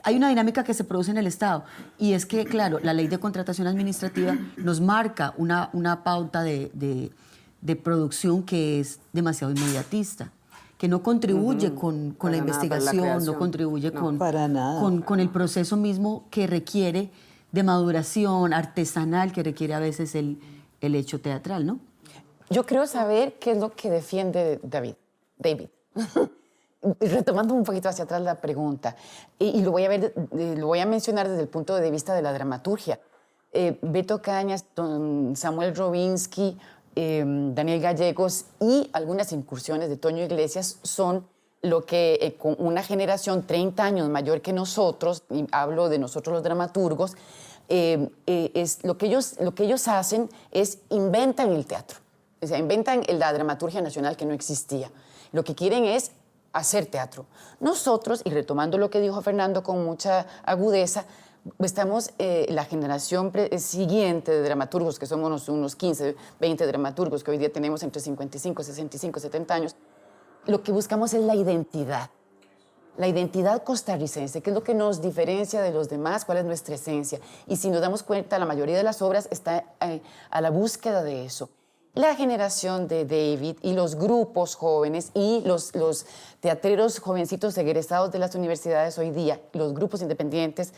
hay una dinámica que se produce en el Estado y es que, claro, la ley de contratación administrativa nos marca una pauta de producción que es demasiado inmediatista, que no contribuye con la investigación, no contribuye con el proceso mismo que requiere de maduración artesanal que requiere a veces el hecho teatral, ¿no? Yo creo saber qué es lo que defiende David. Retomando un poquito hacia atrás la pregunta, y lo voy a mencionar desde el punto de vista de la dramaturgia. Beto Cañas, don Samuel Robinsky, Daniel Gallegos y algunas incursiones de Toño Iglesias son lo que con una generación 30 años mayor que nosotros, y hablo de nosotros los dramaturgos, es lo que ellos hacen es inventan el teatro. O sea, inventan la dramaturgia nacional que no existía. Lo que quieren es hacer teatro. Nosotros, y retomando lo que dijo Fernando con mucha agudeza, estamos la generación siguiente de dramaturgos, que somos unos 15, 20 dramaturgos que hoy día tenemos entre 55, 65, 70 años, lo que buscamos es la identidad costarricense, que es lo que nos diferencia de los demás, cuál es nuestra esencia. Y si nos damos cuenta, la mayoría de las obras está a la búsqueda de eso. La generación de David y los grupos jóvenes y los teatreros jovencitos egresados de las universidades hoy día, los grupos independientes,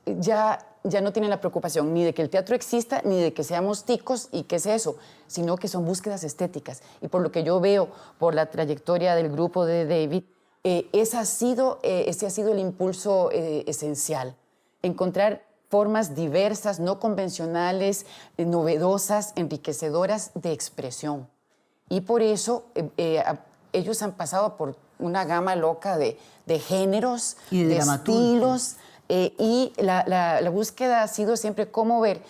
ya no tienen la preocupación ni de que el teatro exista, ni de que seamos ticos y qué es eso, sino que son búsquedas estéticas. Y por lo que yo veo, por la trayectoria del grupo de David, ese ha sido el impulso esencial. Encontrar formas diversas, no convencionales, novedosas, enriquecedoras de expresión. Y por eso ellos han pasado por una gama loca de géneros, y de estilos, y la búsqueda ha sido siempre cómo ver,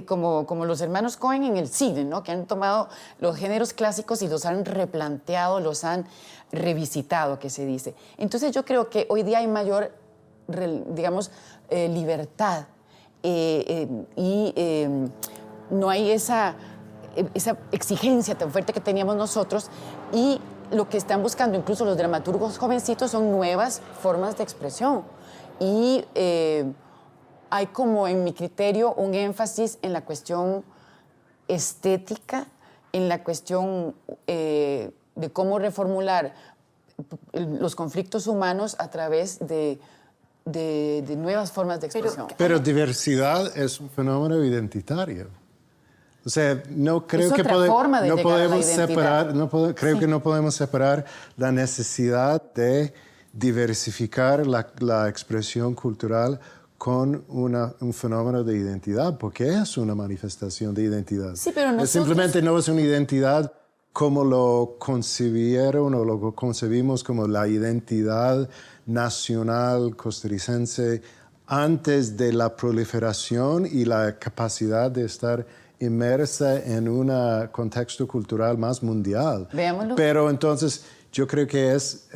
como los hermanos Cohen en el cine, ¿no? Que han tomado los géneros clásicos y los han replanteado, los han revisitado, que se dice. Entonces yo creo que hoy día hay mayor, digamos, libertad y no hay esa exigencia tan fuerte que teníamos nosotros, y lo que están buscando incluso los dramaturgos jovencitos son nuevas formas de expresión. Y hay como, en mi criterio, un énfasis en la cuestión estética, en la cuestión de cómo reformular los conflictos humanos a través de nuevas formas de expresión. Pero diversidad es un fenómeno identitario. O sea, no creo que podemos separar, creo que no podemos separar la necesidad de diversificar la expresión cultural con un fenómeno de identidad, porque es una manifestación de identidad. Sí, pero nosotros... Simplemente no es una identidad como lo concibieron o lo concebimos como la identidad nacional costarricense antes de la proliferación y la capacidad de estar inmersa en un contexto cultural más mundial. Veámoslo. Pero entonces yo creo que es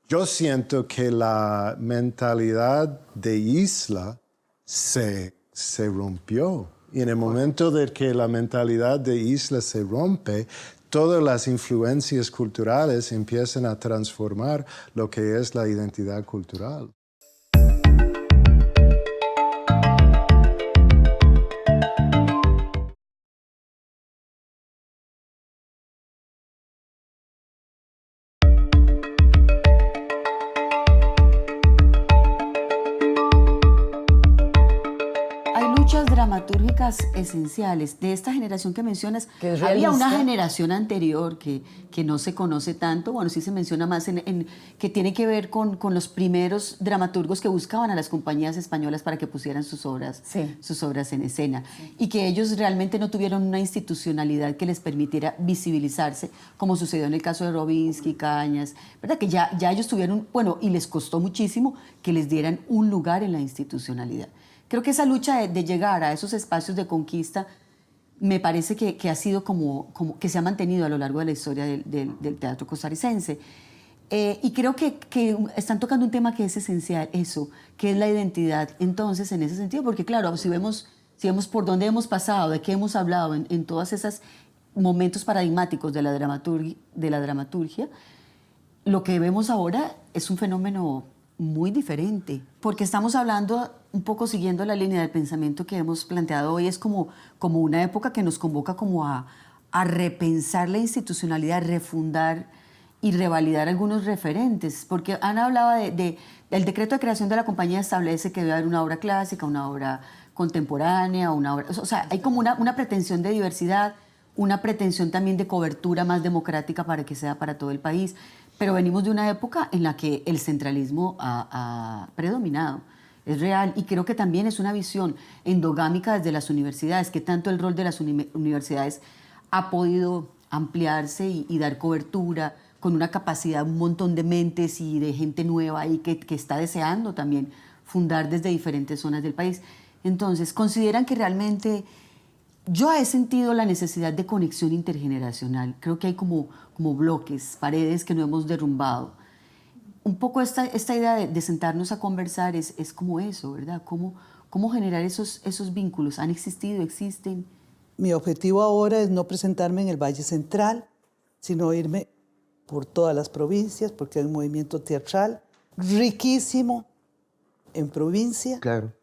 yo siento que la mentalidad de isla se rompió. Y en el momento de que la mentalidad de isla se rompe, todas las influencias culturales empiezan a transformar lo que es la identidad cultural. Dramatúrgicas esenciales de esta generación que mencionas. Que es había una realista. generación anterior que no se conoce tanto, bueno, sí se menciona más, que tiene que ver con los primeros dramaturgos que buscaban a las compañías españolas para que pusieran sus obras en escena, y que ellos realmente no tuvieron una institucionalidad que les permitiera visibilizarse, como sucedió en el caso de Robinsky, Cañas, ¿verdad? Que ya ellos tuvieron, bueno, y les costó muchísimo que les dieran un lugar en la institucionalidad. Creo que esa lucha de llegar a esos espacios de conquista me parece que ha sido como que se ha mantenido a lo largo de la historia del teatro costarricense. Y creo que están tocando un tema que es esencial, eso, que es la identidad. Entonces, en ese sentido, porque claro, si vemos por dónde hemos pasado, de qué hemos hablado en todos esos momentos paradigmáticos de la dramaturgia, lo que vemos ahora es un fenómeno muy diferente, porque estamos hablando, un poco siguiendo la línea del pensamiento que hemos planteado hoy, es como una época que nos convoca como a repensar la institucionalidad, refundar y revalidar algunos referentes, porque Ana hablaba del decreto de creación de la compañía, establece que debe haber una obra clásica, una obra contemporánea, una obra, o sea, hay como una pretensión de diversidad, una pretensión también de cobertura más democrática para que sea para todo el país. Pero venimos de una época en la que el centralismo ha predominado, es real, y creo que también es una visión endogámica desde las universidades, que tanto el rol de las universidades ha podido ampliarse y dar cobertura con una capacidad, un montón de mentes y de gente nueva ahí que está deseando también fundar desde diferentes zonas del país. Entonces, ¿consideran que realmente... Yo he sentido la necesidad de conexión intergeneracional? Creo que hay como bloques, paredes que no hemos derrumbado. Un poco esta idea de sentarnos a conversar es como eso, ¿verdad? ¿Cómo generar esos vínculos? ¿Han existido? ¿Existen? Mi objetivo ahora es no presentarme en el Valle Central, sino irme por todas las provincias, porque hay un movimiento teatral riquísimo en provincia. Claro.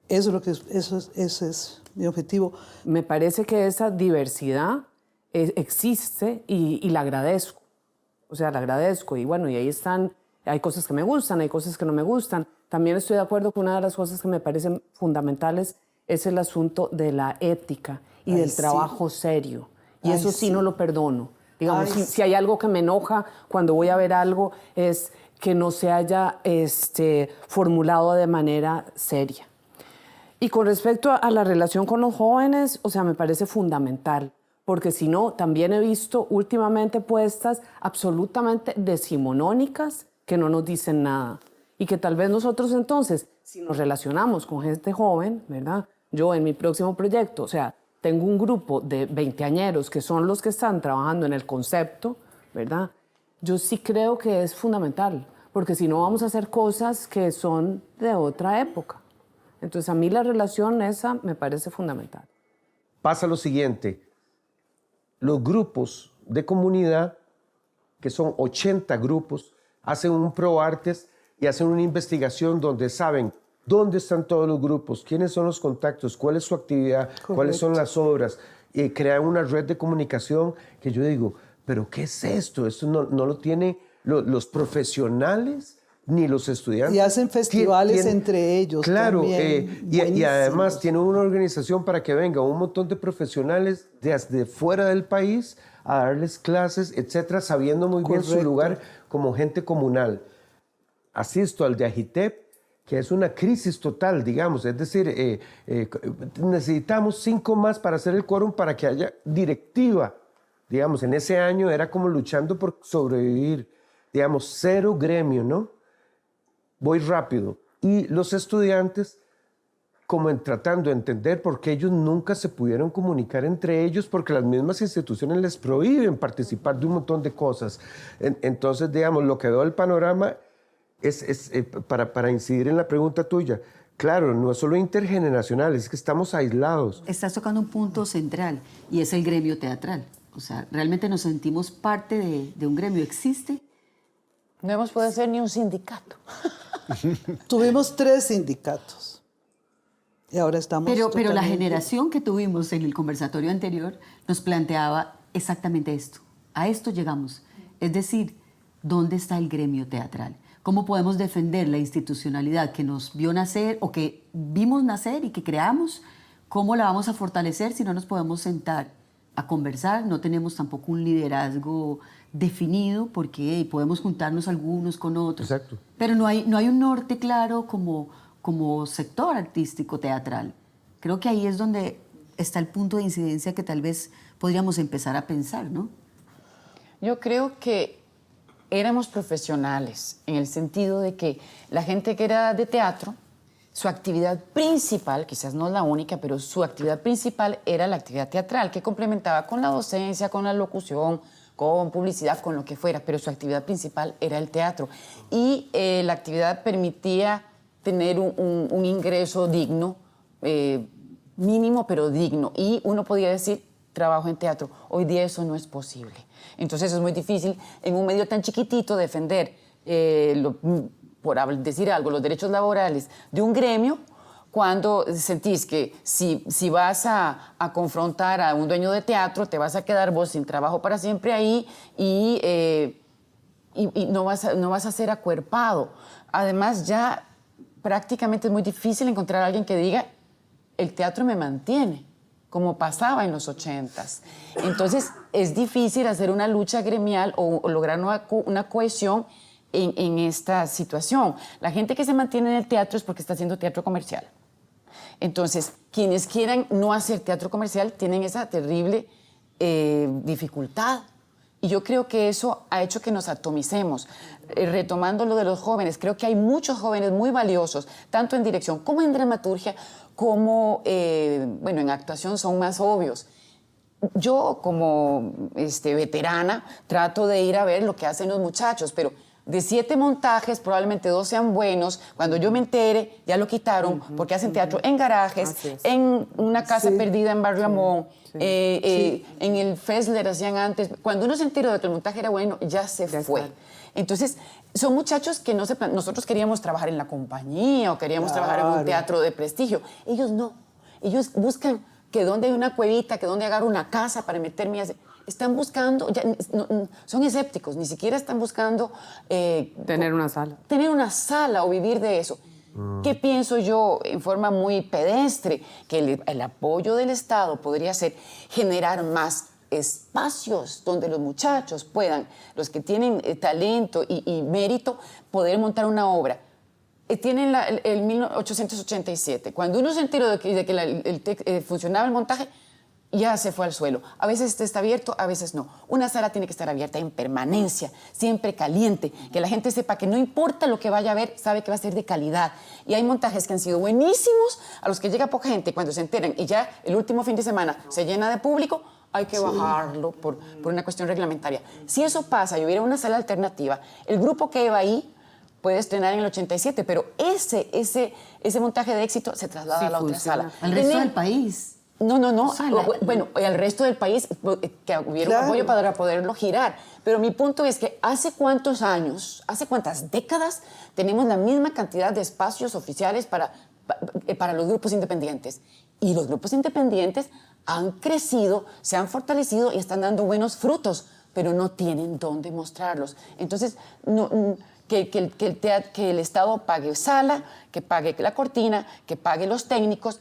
Eso es mi objetivo. Me parece que esa diversidad existe y la agradezco. O sea, la agradezco. Y bueno, y ahí están, hay cosas que me gustan, hay cosas que no me gustan. También estoy de acuerdo con una de las cosas que me parecen fundamentales es el asunto de la ética y del trabajo serio. Y eso sí no lo perdono. Digamos, si hay algo que me enoja cuando voy a ver algo es que no se haya formulado de manera seria. Y con respecto a la relación con los jóvenes, o sea, me parece fundamental, porque si no, también he visto últimamente puestas absolutamente decimonónicas que no nos dicen nada. Y que tal vez nosotros entonces, si nos relacionamos con gente joven, ¿verdad? Yo en mi próximo proyecto, o sea, tengo un grupo de veinteañeros que son los que están trabajando en el concepto, ¿verdad? Yo sí creo que es fundamental, porque si no vamos a hacer cosas que son de otra época. Entonces, a mí la relación esa me parece fundamental. Pasa lo siguiente, los grupos de comunidad, que son 80 grupos, hacen un ProArtes y hacen una investigación donde saben dónde están todos los grupos, quiénes son los contactos, cuál es su actividad, Correcto. Cuáles son las obras, y crean una red de comunicación que yo digo, ¿pero qué es esto? Esto no lo tienen los profesionales ni los estudiantes. Y hacen festivales entre ellos. Claro, también, y además tienen una organización para que venga un montón de profesionales desde fuera del país a darles clases, etcétera, sabiendo muy bien su lugar como gente comunal. Asisto al de Agitep, que es una crisis total, digamos, es decir, necesitamos 5 más para hacer el quórum para que haya directiva. Digamos, en ese año era como luchando por sobrevivir, digamos, 0 gremio, ¿no? Voy rápido. Y los estudiantes como en tratando de entender por qué ellos nunca se pudieron comunicar entre ellos, porque las mismas instituciones les prohíben participar de un montón de cosas. Entonces, digamos, lo que veo del panorama es para incidir en la pregunta tuya, claro, no es solo intergeneracional, es que estamos aislados. Estás tocando un punto central y es el gremio teatral. O sea, realmente nos sentimos parte de un gremio. ¿Existe? No hemos podido ser ni un sindicato. Tuvimos 3 sindicatos. Y ahora estamos Pero la totalmente- generación que tuvimos en el conversatorio anterior nos planteaba exactamente esto. A esto llegamos. Es decir, ¿dónde está el gremio teatral? ¿Cómo podemos defender la institucionalidad que nos vio nacer o que vimos nacer y que creamos? ¿Cómo la vamos a fortalecer si no nos podemos sentar a conversar? No tenemos tampoco un liderazgo definido porque podemos juntarnos algunos con otros. Exacto. Pero no hay un norte claro como sector artístico teatral. Creo que ahí es donde está el punto de incidencia que tal vez podríamos empezar a pensar, ¿no? Yo creo que éramos profesionales en el sentido de que la gente que era de teatro, su actividad principal, quizás no la única, pero su actividad principal era la actividad teatral, que complementaba con la docencia, con la locución, con publicidad, con lo que fuera, pero su actividad principal era el teatro. Y la actividad permitía tener un ingreso digno, mínimo pero digno. Y uno podía decir, trabajo en teatro. Hoy día eso no es posible. Entonces es muy difícil en un medio tan chiquitito defender, por decir algo, los derechos laborales de un gremio cuando sentís que si vas a confrontar a un dueño de teatro, te vas a quedar vos sin trabajo para siempre ahí y no vas a ser acuerpado. Además, ya prácticamente es muy difícil encontrar a alguien que diga, el teatro me mantiene, como pasaba en los 80s. Entonces, es difícil hacer una lucha gremial o lograr una cohesión en esta situación. La gente que se mantiene en el teatro es porque está haciendo teatro comercial. Entonces, quienes quieran no hacer teatro comercial tienen esa terrible dificultad. Y yo creo que eso ha hecho que nos atomicemos. Retomando lo de los jóvenes, creo que hay muchos jóvenes muy valiosos, tanto en dirección como en dramaturgia, como, en actuación son más obvios. Yo, como veterana, trato de ir a ver lo que hacen los muchachos, pero de 7 montajes, probablemente 2 sean buenos. Cuando yo me entere, ya lo quitaron, porque hacen teatro en garajes, en una casa perdida en Barrio Amón, en el Fessler hacían antes. Cuando uno se enteró de que el montaje era bueno, ya se fue. Entonces, son muchachos que nosotros queríamos trabajar en la compañía o queríamos trabajar en un teatro de prestigio. Ellos no. Ellos buscan que donde hay una cuevita, que donde agarro una casa para meterme a hacer. Están buscando, son escépticos, ni siquiera están buscando... Tener una sala. Tener una sala o vivir de eso. ¿Qué pienso yo en forma muy pedestre? Que el apoyo del Estado podría ser generar más espacios donde los muchachos puedan, los que tienen talento y mérito, poder montar una obra. Tienen el 1887. Cuando uno se enteró de que funcionaba el montaje, ya se fue al suelo. A veces está abierto, a veces no. Una sala tiene que estar abierta en permanencia, siempre caliente, que la gente sepa que no importa lo que vaya a ver, sabe que va a ser de calidad. Y hay montajes que han sido buenísimos, a los que llega poca gente, cuando se enteran y ya el último fin de semana se llena de público, hay que bajarlo por una cuestión reglamentaria. Si eso pasa y hubiera una sala alternativa, el grupo que iba ahí puede estrenar en el 87, pero ese montaje de éxito se traslada a la otra sala. Al resto del país. No. Sala. Bueno, al resto del país que hubiera un apoyo para poderlo girar. Pero mi punto es que hace cuántos años, hace cuántas décadas tenemos la misma cantidad de espacios oficiales para los grupos independientes. Y los grupos independientes han crecido, se han fortalecido y están dando buenos frutos, pero no tienen dónde mostrarlos. Entonces, que el Estado pague sala, que pague la cortina, que pague los técnicos,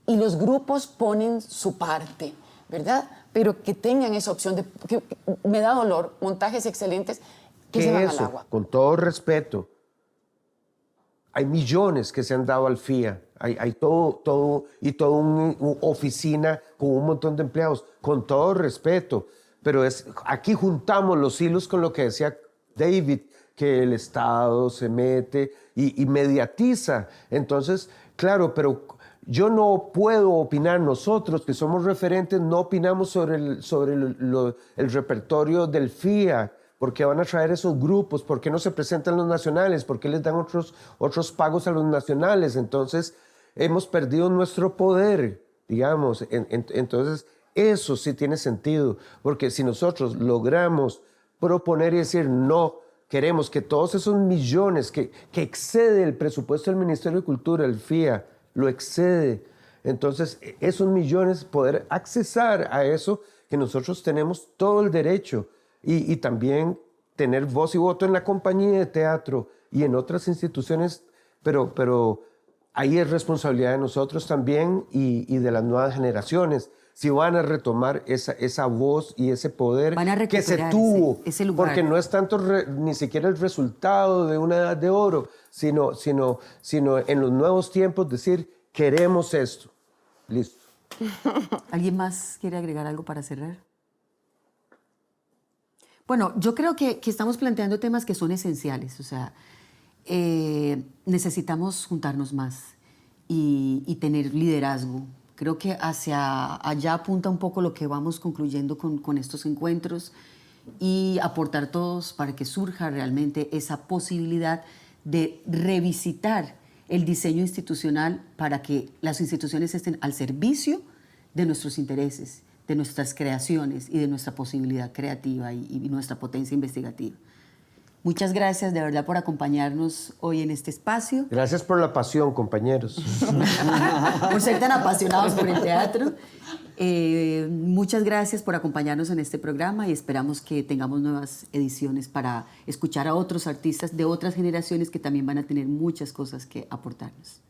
y los grupos ponen su parte, ¿verdad? Pero que tengan esa opción de... Que me da dolor, montajes excelentes que se van al agua. Con todo respeto, hay millones que se han dado al FIA, hay toda una oficina con un montón de empleados, con todo respeto, pero aquí juntamos los hilos con lo que decía David, que el Estado se mete y mediatiza. Entonces, claro, pero yo no puedo opinar, nosotros que somos referentes no opinamos sobre el repertorio del FIA. ¿Por qué van a traer esos grupos? ¿Por qué no se presentan los nacionales? ¿Por qué les dan otros pagos a los nacionales? Entonces, hemos perdido nuestro poder, digamos. Entonces, eso sí tiene sentido, porque si nosotros logramos proponer y decir no, queremos que todos esos millones que excede el presupuesto del Ministerio de Cultura, el FIA, lo excede, entonces esos millones, poder accesar a eso, que nosotros tenemos todo el derecho, y también tener voz y voto en la compañía de teatro y en otras instituciones, pero ahí es responsabilidad de nosotros también y de las nuevas generaciones, si van a retomar esa voz y ese poder que se tuvo, ese lugar. Porque no es tanto ni siquiera el resultado de una edad de oro, sino en los nuevos tiempos decir, queremos esto. Listo. ¿Alguien más quiere agregar algo para cerrar? Bueno, yo creo que estamos planteando temas que son esenciales, o sea, necesitamos juntarnos más y tener liderazgo. Creo que hacia allá apunta un poco lo que vamos concluyendo con estos encuentros y aportar todos para que surja realmente esa posibilidad de revisitar el diseño institucional para que las instituciones estén al servicio de nuestros intereses, de nuestras creaciones y de nuestra posibilidad creativa y nuestra potencia investigativa. Muchas gracias de verdad por acompañarnos hoy en este espacio. Gracias por la pasión, compañeros. Por ser tan apasionados por el teatro. Muchas gracias por acompañarnos en este programa y esperamos que tengamos nuevas ediciones para escuchar a otros artistas de otras generaciones que también van a tener muchas cosas que aportarnos.